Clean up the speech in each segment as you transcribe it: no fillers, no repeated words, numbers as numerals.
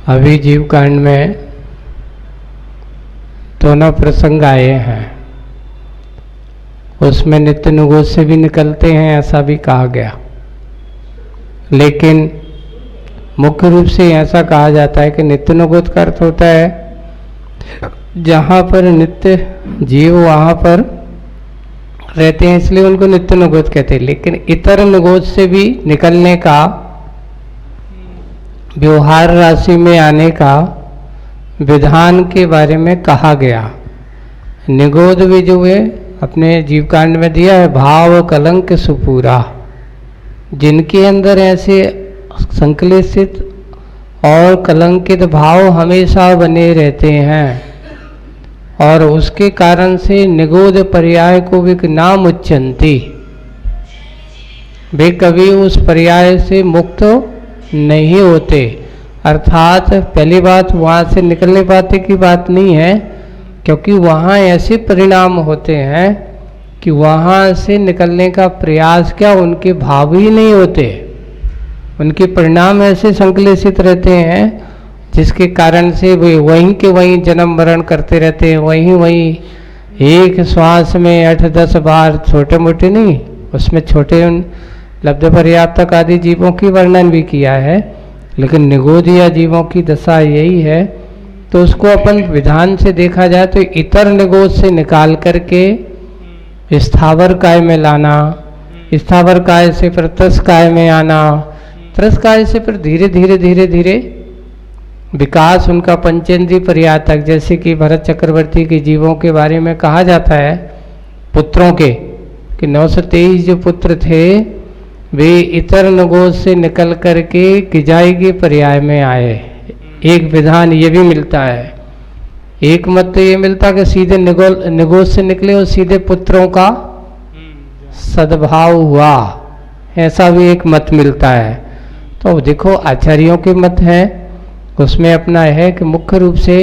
अभी जीव कांड में दोनों प्रसंग आए हैं, उसमें नित्य निगोद से भी निकलते हैं ऐसा भी कहा गया, लेकिन मुख्य रूप से ऐसा कहा जाता है कि नित्य निगोद का अर्थ होता है जहाँ पर नित्य जीव वहाँ पर रहते हैं, इसलिए उनको नित्य निगोद कहते हैं। लेकिन इतर निगोद से भी निकलने का, व्यवहार राशि में आने का विधान के बारे में कहा गया। निगोद भी जो है अपने जीवकांड में दिया है, भाव कलंक सुपूरा, जिनके अंदर ऐसे संकलित और कलंकित भाव हमेशा बने रहते हैं और उसके कारण से निगोद पर्याय को भी नाम उच्चंती, वे कभी उस पर्याय से मुक्त नहीं होते। अर्थात पहली बात वहाँ से निकलने पाते की बात नहीं है, क्योंकि वहाँ ऐसे परिणाम होते हैं कि वहाँ से निकलने का प्रयास क्या, उनके भाव ही नहीं होते, उनके परिणाम ऐसे संकलित रहते हैं जिसके कारण से वे वहीं के वहीं जन्म मरण करते रहते हैं, वहीं एक श्वास में 8-10 बार, छोटे मोटे नहीं, उसमें छोटे लब्ध पर्याप्तक आदि जीवों की वर्णन भी किया है, लेकिन निगोदिया जीवों की दशा यही है। तो उसको अपन विधान से देखा जाए तो इतर निगोद से निकाल करके स्थावर काय में लाना, स्थावर काय से फिर त्रस काय में आना, त्रस काय से फिर धीरे धीरे धीरे धीरे विकास उनका पंचेंद्रीय पर्याय तक, जैसे कि भरत चक्रवर्ती के जीवों के बारे में कहा जाता है पुत्रों के कि 923 जो पुत्र थे वे इतर निगोद से निकल करके किजाई के पर्याय में आए। एक विधान ये भी मिलता है, एक मत तो ये मिलता कि सीधे निगोद से निकले और सीधे पुत्रों का सद्भाव हुआ, ऐसा भी एक मत मिलता है। तो देखो आचार्यों के मत हैं, उसमें अपना है कि मुख्य रूप से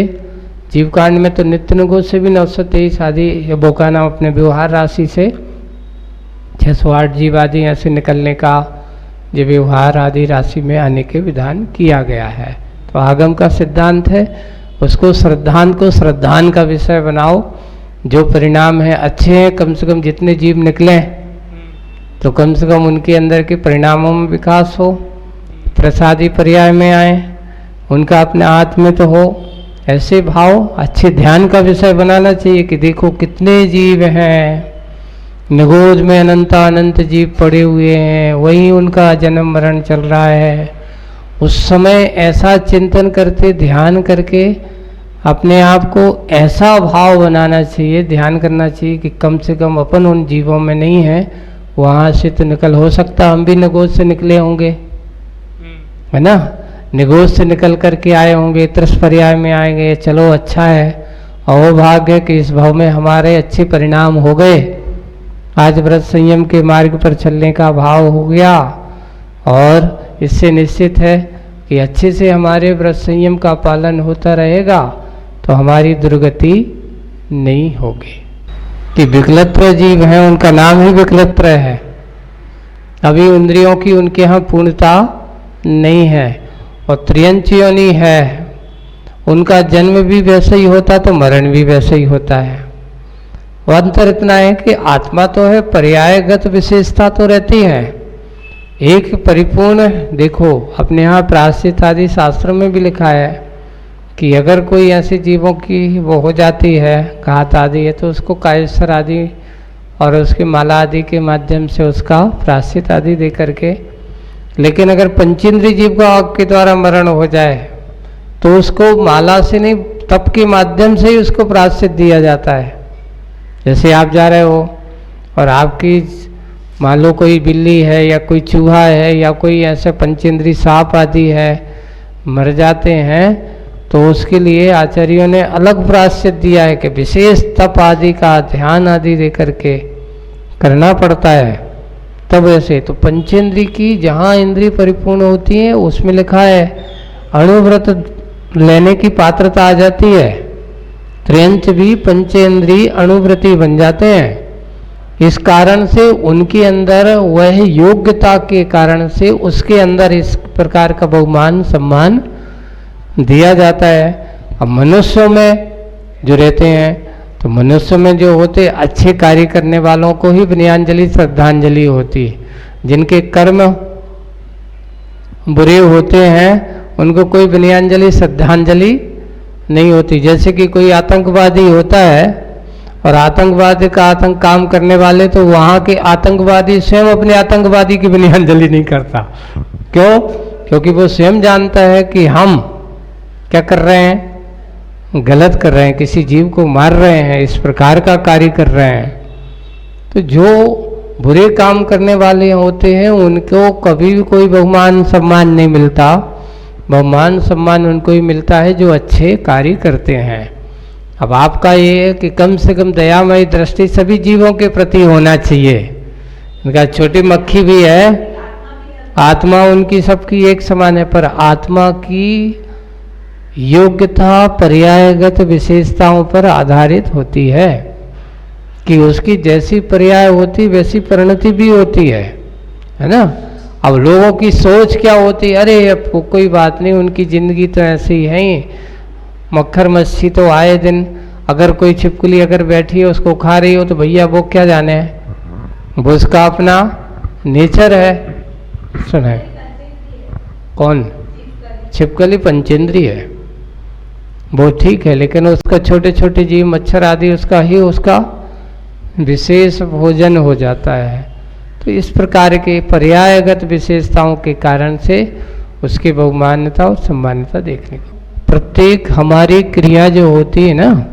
जीवकांड में तो नित्य निगोद से भी 923 आदि बोका नाम अपने व्यवहार राशि से 608 जीव आदि ऐसे निकलने का जो व्यवहार आदि राशि में आने के विधान किया गया है। तो आगम का सिद्धांत है, उसको श्रद्धांत को श्रद्धान का विषय बनाओ, जो परिणाम है अच्छे हैं, कम से कम जितने जीव निकले तो कम से कम उनके अंदर के परिणामों में विकास हो, प्रसादी पर्याय में आए, उनका अपने हाथ में तो हो, ऐसे भाव अच्छे ध्यान का विषय बनाना चाहिए कि देखो कितने जीव हैं, निगोद में अनंत जीव पड़े हुए हैं, वहीं उनका जन्म मरण चल रहा है। उस समय ऐसा चिंतन करते, ध्यान करके अपने आप को ऐसा भाव बनाना चाहिए, ध्यान करना चाहिए कि कम से कम अपन उन जीवों में नहीं है, वहाँ से तो निकल हो सकता हम भी निगोद से निकले होंगे, है ना, निगोद से निकल करके आए होंगे, त्रस पर्याय में आएंगे, चलो अच्छा है, और वो भाग्य कि इस भाव में हमारे अच्छे परिणाम हो गए, आज व्रत संयम के मार्ग पर चलने का भाव हो गया, और इससे निश्चित है कि अच्छे से हमारे व्रत संयम का पालन होता रहेगा तो हमारी दुर्गति नहीं होगी। कि विकलत्र जीव हैं, उनका नाम ही विकलत्र है, अभी इंद्रियों की उनके यहाँ पूर्णता नहीं है, और त्रियंच योनि है, उनका जन्म भी वैसे ही होता तो मरण भी वैसे ही होता है। अंतर इतना है कि आत्मा तो है, पर्यायगत विशेषता तो रहती है, एक परिपूर्ण, देखो अपने यहाँ प्रायश्चित आदि शास्त्रों में भी लिखा है कि अगर कोई ऐसे जीवों की वो हो जाती है, घात आदि है, तो उसको कायस्वर आदि और उसकी माला आदि के माध्यम से उसका प्रायश्चित आदि दे करके, लेकिन अगर पंचेंद्रीय जीव का आग के द्वारा मरण हो जाए तो उसको माला से नहीं, तप के माध्यम से ही उसको प्रायश्चित दिया जाता है। जैसे आप जा रहे हो और आपकी मान लो कोई बिल्ली है या कोई चूहा है या कोई ऐसे पंचेंद्रीय सांप आदि है, मर जाते हैं, तो उसके लिए आचार्यों ने अलग प्रायश्चित दिया है कि विशेष तप आदि का ध्यान आदि दे करके करना पड़ता है। तब ऐसे तो पंचेंद्रीय की जहाँ इंद्रिय परिपूर्ण होती है उसमें लिखा है अणुव्रत लेने की पात्रता आ जाती है, त्रियंच भी पंचेंद्रीय अणुव्रती बन जाते हैं। इस कारण से उनके अंदर वह योग्यता के कारण से उसके अंदर इस प्रकार का बहुमान सम्मान दिया जाता है। अब मनुष्यों में जो रहते हैं तो मनुष्य में जो होते अच्छे कार्य करने वालों को ही विनयाञ्जलि श्रद्धांजलि होती है। जिनके कर्म बुरे होते हैं उनको कोई विनयाञ्जलि श्रद्धांजलि नहीं होती। जैसे कि कोई आतंकवादी होता है और आतंकवादी का आतंक काम करने वाले, तो वहाँ के आतंकवादी स्वयं अपने आतंकवादी की विनयाञ्जलि नहीं करता। क्यों? क्योंकि वो स्वयं जानता है कि हम क्या कर रहे हैं, गलत कर रहे हैं, किसी जीव को मार रहे हैं, इस प्रकार का कार्य कर रहे हैं। तो जो बुरे काम करने वाले होते हैं उनको कभी भी कोई बहुमान सम्मान नहीं मिलता। बहुमान सम्मान उनको ही मिलता है जो अच्छे कार्य करते हैं। अब आपका ये है कि कम से कम दयामयी दृष्टि सभी जीवों के प्रति होना चाहिए। इनका छोटी मक्खी भी है, आत्मा उनकी सबकी एक समान है, पर आत्मा की योग्यता पर्यायगत विशेषताओं पर आधारित होती है कि उसकी जैसी पर्याय होती वैसी परिणति भी होती है ना। अब लोगों की सोच क्या होती है, अरे अब कोई बात नहीं, उनकी जिंदगी तो ऐसी ही है, मक्खर मच्छी तो आए दिन, अगर कोई छिपकली अगर बैठी है उसको खा रही हो तो भैया वो क्या जाने, वो उसका अपना नेचर है। सुने कौन? छिपकली पंचेंद्रिय है, वो ठीक है, लेकिन उसका छोटे छोटे जीव मच्छर आदि उसका ही उसका विशेष भोजन हो जाता है। तो इस प्रकार के पर्यायगत विशेषताओं के कारण से उसकी बहुमान्यता और सम्मान्यता देखने को। प्रत्येक हमारी क्रिया जो होती है ना,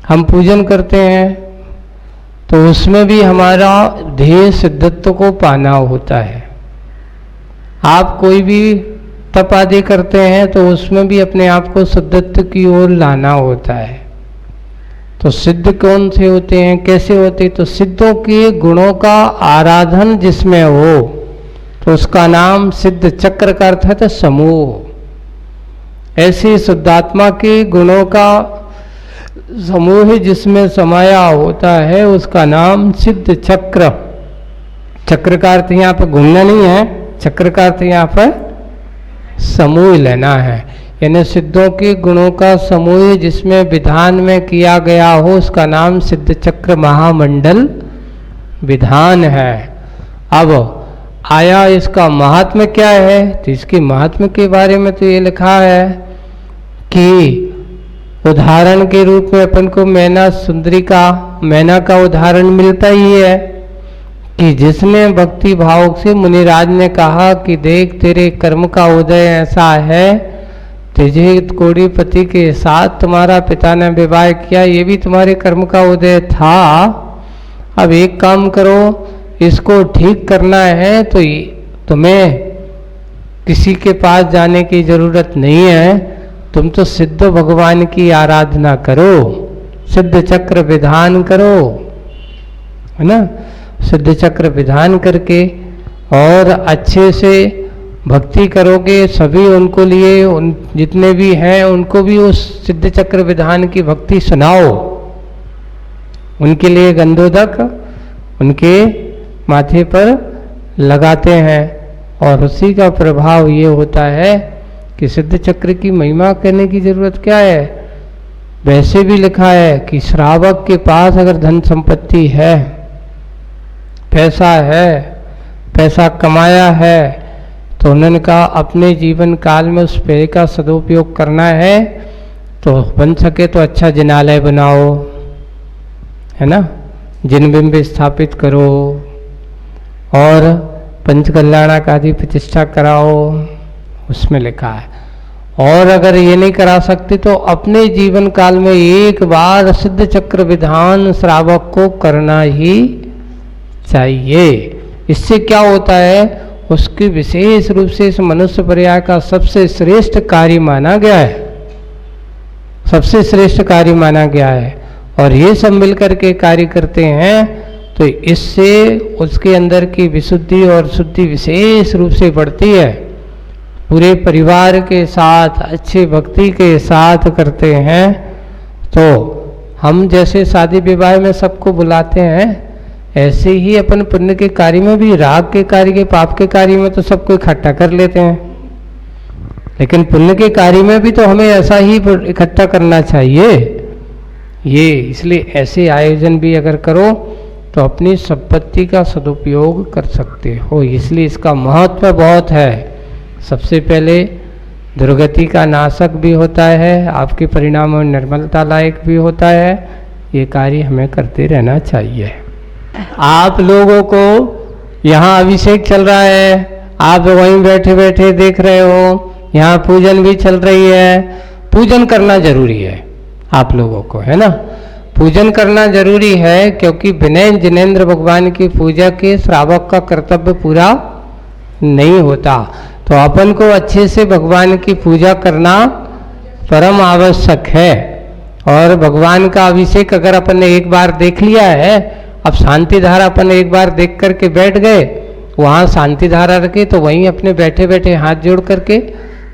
हम पूजन करते हैं तो उसमें भी हमारा ध्येय सिद्धत्व को पाना होता है। आप कोई भी तप आदि करते हैं तो उसमें भी अपने आप को सिद्धत्व की ओर लाना होता है। तो सिद्ध कौन से होते हैं, कैसे होते? तो सिद्धों के गुणों का आराधन जिसमें हो तो उसका नाम सिद्ध चक्र का अर्थ है तो समूह। ऐसे शुद्धात्मा के गुणों का समूह जिसमें समाया होता है उसका नाम सिद्ध चक्र। चक्र का अर्थ यहाँ पर घूमना नहीं है, चक्र का अर्थ यहाँ पर समूह लेना है। यानी सिद्धों के गुणों का समूह जिसमें विधान में किया गया हो उसका नाम सिद्ध चक्र महामंडल विधान है। अब आया इसका महात्म्य क्या है, तो इसके महात्म्य के बारे में तो ये लिखा है कि उदाहरण के रूप में अपन को मैना सुंदरी का, मैना का उदाहरण मिलता ही है कि जिसने भक्ति भाव से मुनिराज ने कहा कि देख तेरे कर्म का उदय ऐसा है, तुझे कोड़ीपति के साथ तुम्हारा पिता ने विवाह किया, ये भी तुम्हारे कर्म का उदय था। अब एक काम करो, इसको ठीक करना है तो तुम्हें किसी के पास जाने की जरूरत नहीं है, तुम तो सिद्ध भगवान की आराधना करो, सिद्ध चक्र विधान करो, है ना। सिद्ध चक्र विधान करके और अच्छे से भक्ति करोगे, सभी उनको लिए उन जितने भी हैं उनको भी उस सिद्ध चक्र विधान की भक्ति सुनाओ, उनके लिए गंधोदक उनके माथे पर लगाते हैं और उसी का प्रभाव ये होता है कि सिद्ध चक्र की महिमा करने की जरूरत क्या है। वैसे भी लिखा है कि श्रावक के पास अगर धन संपत्ति है, पैसा कमाया है, तो उन्होंने कहा अपने जीवन काल में उस पैसे का सदुपयोग करना है तो बन सके तो अच्छा जिनालय बनाओ, है ना, जिनबिंब स्थापित करो और पंचकल्याणक आदि प्रतिष्ठा कराओ, उसमें लिखा है। और अगर ये नहीं करा सकते तो अपने जीवन काल में एक बार सिद्ध चक्र विधान श्रावक को करना ही चाहिए। इससे क्या होता है, उसके विशेष रूप से इस मनुष्य पर्याय का सबसे श्रेष्ठ कार्य माना गया है, सबसे श्रेष्ठ कार्य माना गया है। और ये सब मिलकर के कार्य करते हैं तो इससे उसके अंदर की विशुद्धि और शुद्धि विशेष रूप से बढ़ती है। पूरे परिवार के साथ अच्छी भक्ति के साथ करते हैं। तो हम जैसे शादी विवाह में सबको बुलाते हैं, ऐसे ही अपन पुण्य के कार्य में भी, राग के कार्य के, पाप के कार्य में तो सबको इकट्ठा कर लेते हैं, लेकिन पुण्य के कार्य में भी तो हमें ऐसा ही इकट्ठा करना चाहिए। ये इसलिए ऐसे आयोजन भी अगर करो तो अपनी संपत्ति का सदुपयोग कर सकते हो, इसलिए इसका महत्व बहुत है। सबसे पहले दुर्गति का नाशक भी होता है, आपके परिणाम में निर्मलता लायक भी होता है। ये कार्य हमें करते रहना चाहिए। आप लोगों को यहाँ अभिषेक चल रहा है, आप वहीं बैठे बैठे देख रहे हो, यहाँ पूजन भी चल रही है। पूजन करना जरूरी है आप लोगों को, है ना। पूजन करना जरूरी है क्योंकि विनय जिनेंद्र भगवान की पूजा के श्रावक का कर्तव्य पूरा नहीं होता। तो अपन को अच्छे से भगवान की पूजा करना परम आवश्यक है। और भगवान का अभिषेक अगर अपन ने एक बार देख लिया है, अब शांति धारा अपन एक बार देख करके बैठ गए, वहाँ शांति धारा रखे तो वहीं अपने बैठे बैठे हाथ जोड़ करके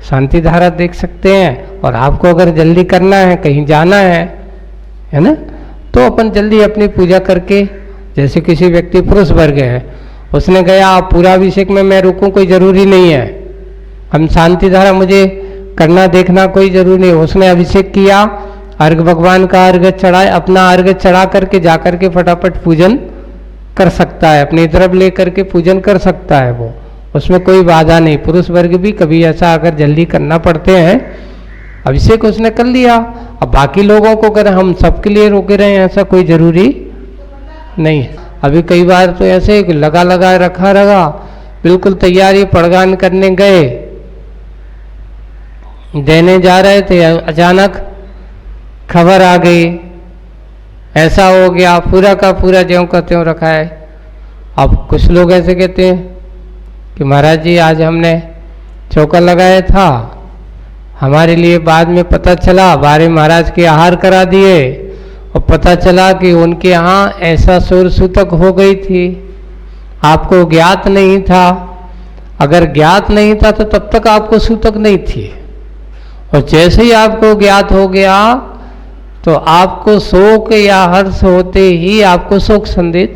शांति धारा देख सकते हैं। और आपको अगर जल्दी करना है, कहीं जाना है ना, तो अपन जल्दी अपनी पूजा करके, जैसे किसी व्यक्ति पुरुष वर्ग है, उसने गया आप पूरा अभिषेक में मैं रुकूं, कोई जरूरी नहीं है। हम शांति धारा मुझे करना देखना कोई जरूरी नहीं। उसने अभिषेक किया, अर्घ भगवान का अर्घ चढ़ाए, अपना अर्घ चढ़ा करके जा करके फटाफट पूजन कर सकता है, अपनी तरफ ले करके पूजन कर सकता है वो, उसमें कोई बाधा नहीं। पुरुष वर्ग भी कभी ऐसा अगर जल्दी करना पड़ते हैं, अभिषेक उसने कर लिया, अब बाकी लोगों को अगर हम सबके लिए रोके रहे हैं ऐसा कोई जरूरी नहीं है। अभी कई बार तो ऐसे लगा लगा रखा रहा, बिल्कुल तैयारी पड़गान करने गए, देने जा रहे थे, अचानक खबर आ गई, ऐसा हो गया, पूरा का पूरा ज्यों का त्यों रखा है। अब कुछ लोग ऐसे कहते हैं कि महाराज जी आज हमने चौका लगाया था, हमारे लिए बाद में पता चला, बारे महाराज के आहार करा दिए और पता चला कि उनके यहाँ ऐसा सुर सूतक हो गई थी, आपको ज्ञात नहीं था। अगर ज्ञात नहीं था तो तब तक आपको सूतक नहीं थी, और जैसे ही आपको ज्ञात हो गया तो आपको शोक या हर्ष होते ही, आपको शोक संदेश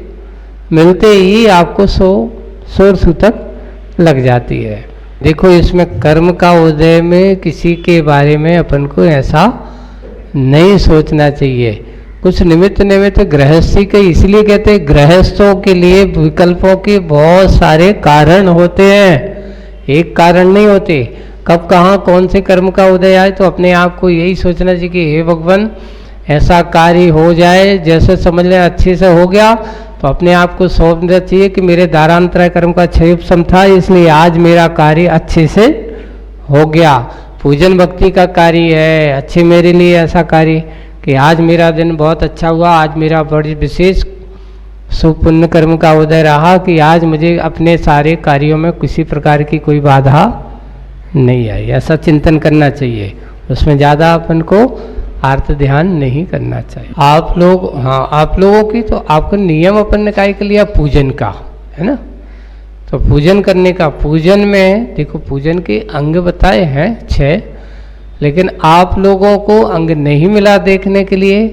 मिलते ही आपको शोर सूतक लग जाती है। देखो इसमें कर्म का उदय में किसी के बारे में अपन को ऐसा नहीं सोचना चाहिए। कुछ निमित्त गृहस्थी के, इसलिए कहते हैं गृहस्थों के लिए विकल्पों के बहुत सारे कारण होते हैं, एक कारण नहीं होते। कब कहाँ कौन से कर्म का उदय आए तो अपने आप को यही सोचना चाहिए कि हे भगवान ऐसा कार्य हो जाए, जैसे समझ लें अच्छे से हो गया तो अपने आप को सोचना चाहिए कि मेरे दारांतराय कर्म का क्षयोपशम था, इसलिए आज मेरा कार्य अच्छे से हो गया। पूजन भक्ति का कार्य है, अच्छे मेरे लिए ऐसा कार्य कि आज मेरा दिन बहुत अच्छा हुआ, आज मेरा बड़ी विशेष सुपुण्य कर्म का उदय रहा कि आज मुझे अपने सारे कार्यों में किसी प्रकार की कोई बाधा नहीं आई, ऐसा चिंतन करना चाहिए। उसमें ज़्यादा अपन को आर्त ध्यान नहीं करना चाहिए। आप लोग, हाँ आप लोगों की तो आपको नियम अपन ने काय के लिया पूजन का, है ना। तो पूजन करने का, पूजन में देखो पूजन के अंग बताए हैं 6, लेकिन आप लोगों को अंग नहीं मिला देखने के लिए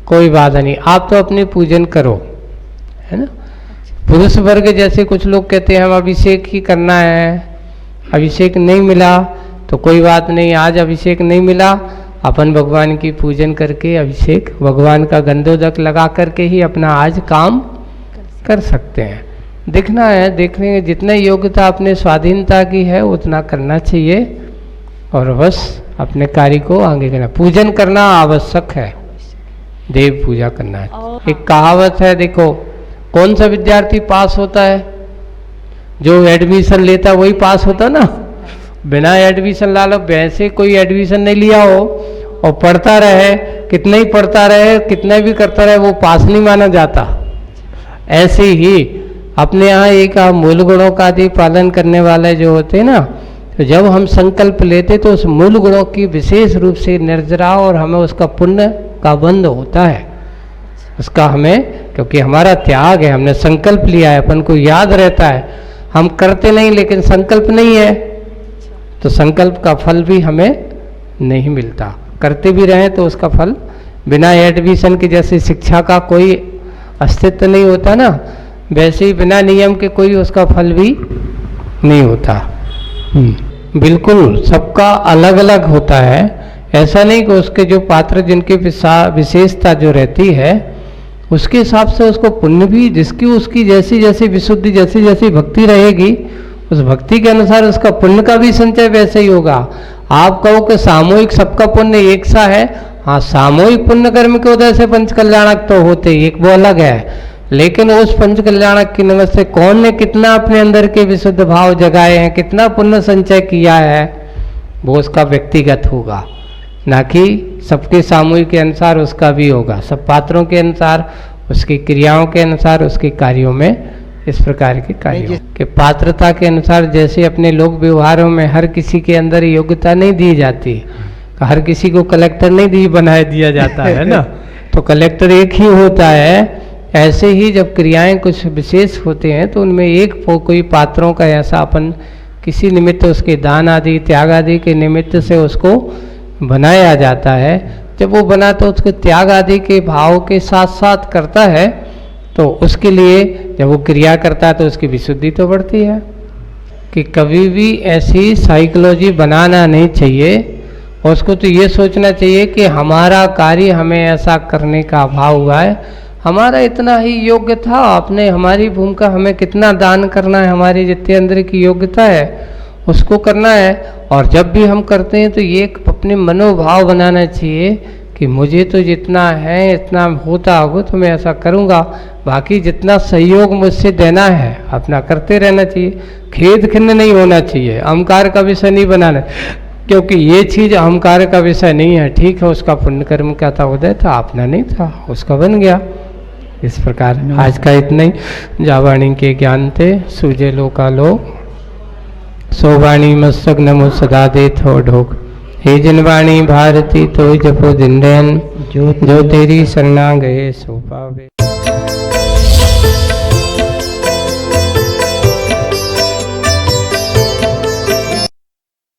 कोई बाधा नहीं, आप तो अपने पूजन करो, है ना। पुरुष वर्ग जैसे कुछ लोग कहते हैं हम अभिषेक ही करना है, अभिषेक नहीं मिला तो कोई बात नहीं, आज अभिषेक नहीं मिला, अपन भगवान की पूजन करके अभिषेक भगवान का गंधोदक लगा करके ही अपना आज काम कर सकते हैं। देखना है, देखने में जितने योग्यता अपने स्वाधीनता की है उतना करना चाहिए और बस अपने कार्य को आगे करना। पूजन करना आवश्यक है, देव पूजा करना है। एक कहावत है, देखो कौन सा विद्यार्थी पास होता है, जो एडमिशन लेता वही पास होता ना। बिना एडमिशन ला लो, वैसे कोई एडमिशन नहीं लिया हो और पढ़ता रहे, कितना ही पढ़ता रहे, कितना भी करता रहे, वो पास नहीं माना जाता। ऐसे ही अपने यहाँ एक मूल गुणों का आदि पालन करने वाले जो होते हैं ना, तो जब हम संकल्प लेते तो उस मूल गुणों की विशेष रूप से निर्जरा और हमें उसका पुण्य का बंध होता है उसका, हमें क्योंकि हमारा त्याग है, हमने संकल्प लिया है, अपन को याद रहता है, हम करते नहीं लेकिन संकल्प नहीं है तो संकल्प का फल भी हमें नहीं मिलता। करते भी रहें तो उसका फल बिना एडमिशन के, जैसे शिक्षा का कोई अस्तित्व नहीं होता ना, वैसे ही बिना नियम के कोई उसका फल भी नहीं होता। बिल्कुल सबका अलग अलग होता है। ऐसा नहीं कि उसके जो पात्र जिनकी विशेषता जो रहती है उसके हिसाब से उसको पुण्य भी, जिसकी उसकी जैसी जैसी विशुद्धि, जैसी जैसी भक्ति रहेगी उस भक्ति के अनुसार उसका पुण्य का भी संचय वैसे ही होगा। आप कहो कि सामूहिक सबका पुण्य एक सा है, हाँ सामूहिक पुण्य कर्म के उदय से पंच कल्याणक तो होते ही, एक वो अलग है। लेकिन उस पंच कल्याणक की नमस्ते से कौन ने कितना अपने अंदर के विशुद्ध भाव जगाए हैं, कितना पुण्य संचय किया है, वो उसका व्यक्तिगत होगा, ना कि सबके सामूहिक के अनुसार उसका भी होगा। सब पात्रों के अनुसार, उसकी क्रियाओं के अनुसार, उसके कार्यों में इस प्रकार के कार्यों के पात्रता के अनुसार। जैसे अपने लोक व्यवहारों में हर किसी के अंदर योग्यता नहीं दी जाती, हर किसी को कलेक्टर नहीं बना दिया जाता है ना, तो कलेक्टर एक ही होता है। ऐसे ही जब क्रियाएं कुछ विशेष होते हैं तो उनमें एक कोई पात्रों का ऐसा अपन किसी निमित्त उसके दान आदि त्याग आदि के निमित्त से उसको बनाया जाता है। जब वो बना तो उसके त्याग आदि के भाव के साथ साथ करता है, तो उसके लिए जब वो क्रिया करता है तो उसकी विशुद्धि तो बढ़ती है। कि कभी भी ऐसी साइकोलॉजी बनाना नहीं चाहिए, और उसको तो ये सोचना चाहिए कि हमारा कार्य हमें ऐसा करने का भाव हुआ है, हमारा इतना ही योग्य था, आपने हमारी भूमिका हमें कितना दान करना है, हमारी जितने अंदर की योग्यता है उसको करना है। और जब भी हम करते हैं तो ये अपने मनोभाव बनाना चाहिए कि मुझे तो जितना है इतना होता होगा तो मैं ऐसा करूँगा, बाकी जितना सहयोग मुझसे देना है अपना करते रहना चाहिए। खेद खिन्न नहीं होना चाहिए, अहंकार का विषय नहीं बनाना, क्योंकि ये चीज़ अहंकार का विषय नहीं है। ठीक है, उसका पुण्य कर्म का था उदय था, अपना नहीं था, उसका बन गया। इस प्रकार आज का इतना ही। जावाणी के ज्ञान थे सूजे लोकालो, सोवाणी मस्तक नमो सदा दे थो ढोक। हे जनवाणी भारती तो जपो दिन जो तेरी शरणा गए सो पावे।